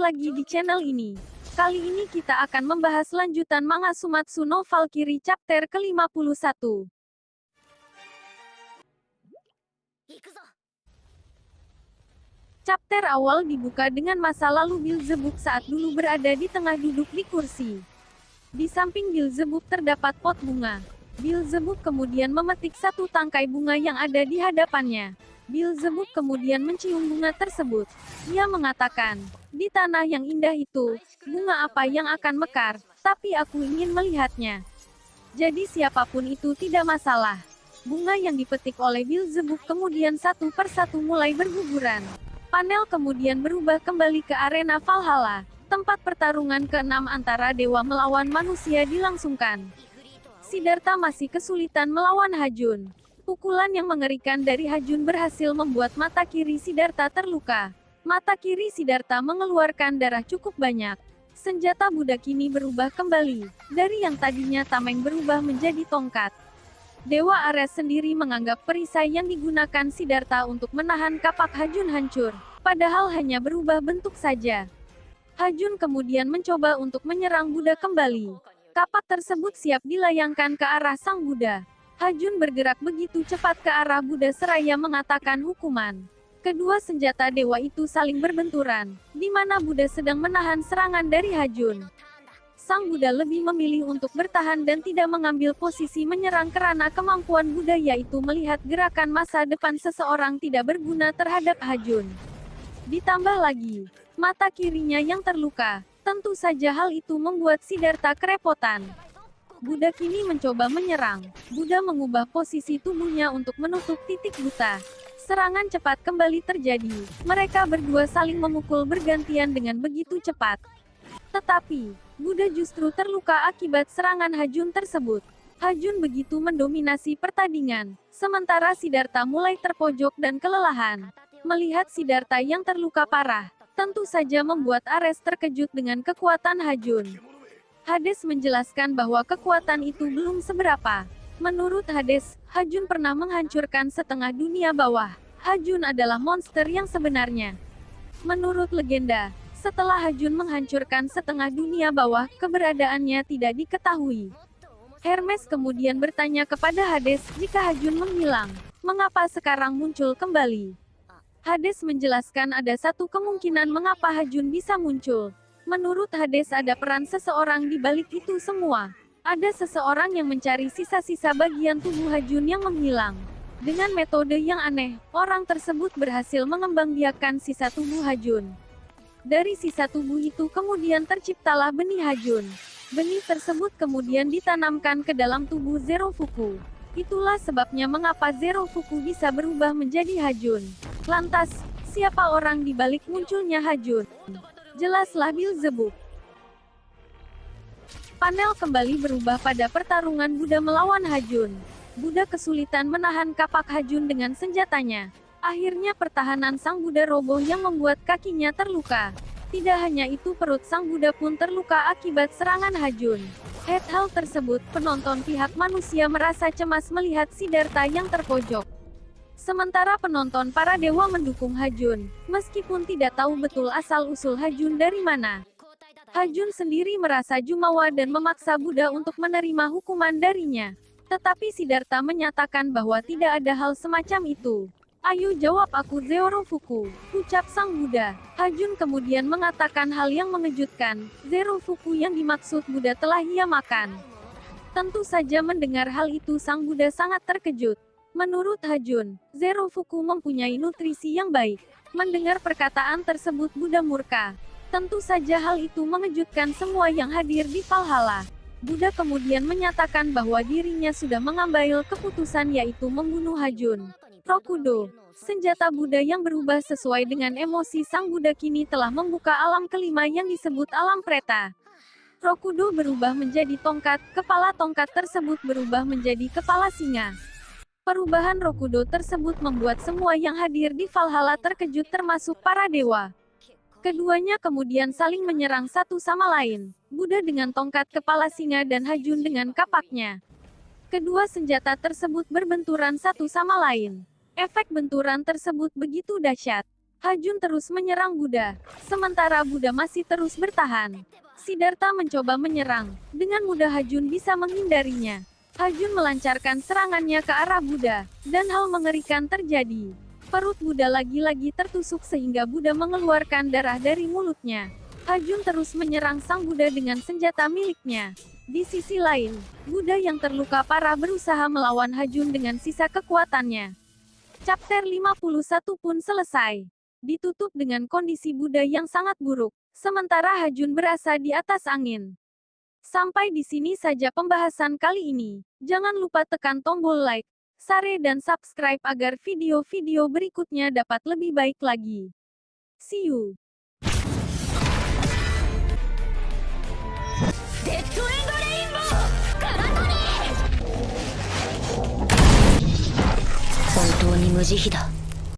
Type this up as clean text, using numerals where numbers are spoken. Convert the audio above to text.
lagi di channel ini. Kali ini kita akan membahas lanjutan manga Sumatsu no Valkyrie chapter ke-51. Chapter awal dibuka dengan masa lalu Beelzebub saat dulu berada di tengah duduk di kursi. Di samping Beelzebub terdapat pot bunga. Beelzebub kemudian memetik satu tangkai bunga yang ada di hadapannya. Beelzebub kemudian mencium bunga tersebut. Ia mengatakan, di tanah yang indah itu, bunga apa yang akan mekar, tapi aku ingin melihatnya. Jadi siapapun itu tidak masalah. Bunga yang dipetik oleh Beelzebub kemudian satu persatu mulai berguguran. Panel kemudian berubah kembali ke arena Valhalla, tempat pertarungan ke-6 antara dewa melawan manusia dilangsungkan. Siddhartha masih kesulitan melawan Hajun. Pukulan yang mengerikan dari Hajun berhasil membuat mata kiri Siddhartha terluka. Mata kiri Siddhartha mengeluarkan darah cukup banyak. Senjata Buddha kini berubah kembali. Dari yang tadinya tameng berubah menjadi tongkat. Dewa Ares sendiri menganggap perisai yang digunakan Siddhartha untuk menahan kapak Hajun hancur, padahal hanya berubah bentuk saja. Hajun kemudian mencoba untuk menyerang Buddha kembali. Kapak tersebut siap dilayangkan ke arah sang Buddha. Hajun bergerak begitu cepat ke arah Buddha seraya mengatakan hukuman. Kedua senjata dewa itu saling berbenturan, di mana Buddha sedang menahan serangan dari Hajun. Sang Buddha lebih memilih untuk bertahan dan tidak mengambil posisi menyerang karena kemampuan Buddha yaitu melihat gerakan masa depan seseorang tidak berguna terhadap Hajun. Ditambah lagi, mata kirinya yang terluka. Tentu saja hal itu membuat Siddhartha kerepotan. Buddha kini mencoba menyerang. Buddha mengubah posisi tubuhnya untuk menutup titik buta. Serangan cepat kembali terjadi. Mereka berdua saling memukul bergantian dengan begitu cepat. Tetapi, Buddha justru terluka akibat serangan Hajun tersebut. Hajun begitu mendominasi pertandingan, sementara Siddhartha mulai terpojok dan kelelahan. Melihat Siddhartha yang terluka parah, tentu saja membuat Ares terkejut dengan kekuatan Hajun. Hades menjelaskan bahwa kekuatan itu belum seberapa. Menurut Hades, Hajun pernah menghancurkan setengah dunia bawah. Hajun adalah monster yang sebenarnya. Menurut legenda, setelah Hajun menghancurkan setengah dunia bawah, keberadaannya tidak diketahui. Hermes kemudian bertanya kepada Hades, jika Hajun menghilang, mengapa sekarang muncul kembali? Hades menjelaskan ada satu kemungkinan mengapa Hajun bisa muncul. Menurut Hades ada peran seseorang di balik itu semua. Ada seseorang yang mencari sisa-sisa bagian tubuh Hajun yang menghilang. Dengan metode yang aneh, orang tersebut berhasil mengembangbiakkan sisa tubuh Hajun. Dari sisa tubuh itu kemudian terciptalah benih Hajun. Benih tersebut kemudian ditanamkan ke dalam tubuh Zerofuku. Itulah sebabnya mengapa Zerofuku bisa berubah menjadi Hajun. Lantas, siapa orang di balik munculnya Hajun? Jelaslah Beelzebub. Panel kembali berubah pada pertarungan Buddha melawan Hajun. Buddha kesulitan menahan kapak Hajun dengan senjatanya. Akhirnya pertahanan sang Buddha roboh yang membuat kakinya terluka. Tidak hanya itu, perut sang Buddha pun terluka akibat serangan Hajun. Hal tersebut, penonton pihak manusia merasa cemas melihat Siddhartha yang terpojok. Sementara penonton para dewa mendukung Hajun, meskipun tidak tahu betul asal-usul Hajun dari mana. Hajun sendiri merasa jumawa dan memaksa Buddha untuk menerima hukuman darinya. Tetapi Siddhartha menyatakan bahwa tidak ada hal semacam itu. Ayo jawab aku Zerofuku, ucap sang Buddha. Hajun kemudian mengatakan hal yang mengejutkan, Zerofuku yang dimaksud Buddha telah ia makan. Tentu saja mendengar hal itu sang Buddha sangat terkejut. Menurut Hajun, Zerofuku mempunyai nutrisi yang baik. Mendengar perkataan tersebut Buddha murka. Tentu saja hal itu mengejutkan semua yang hadir di Valhalla. Buddha kemudian menyatakan bahwa dirinya sudah mengambil keputusan yaitu membunuh Hajun. Rokudo, senjata Buddha yang berubah sesuai dengan emosi sang Buddha kini telah membuka alam kelima yang disebut alam Preta. Rokudo berubah menjadi tongkat, kepala tongkat tersebut berubah menjadi kepala singa. Perubahan Rokudo tersebut membuat semua yang hadir di Valhalla terkejut termasuk para dewa. Keduanya kemudian saling menyerang satu sama lain. Buddha dengan tongkat kepala singa dan Hajun dengan kapaknya. Kedua senjata tersebut berbenturan satu sama lain. Efek benturan tersebut begitu dahsyat. Hajun terus menyerang Buddha, sementara Buddha masih terus bertahan. Siddhartha mencoba menyerang, dengan mudah Hajun bisa menghindarinya. Hajun melancarkan serangannya ke arah Buddha, dan hal mengerikan terjadi. Perut Buddha lagi-lagi tertusuk sehingga Buddha mengeluarkan darah dari mulutnya. Hajun terus menyerang sang Buddha dengan senjata miliknya. Di sisi lain, Buddha yang terluka parah berusaha melawan Hajun dengan sisa kekuatannya. Chapter 51 pun selesai. Ditutup dengan kondisi Buddha yang sangat buruk, sementara Hajun berasa di atas angin. Sampai di sini saja pembahasan kali ini. Jangan lupa tekan tombol like, share dan subscribe agar video-video berikutnya dapat lebih baik lagi. See you. デッドエンドレインボーカラトニー本当に無慈悲だ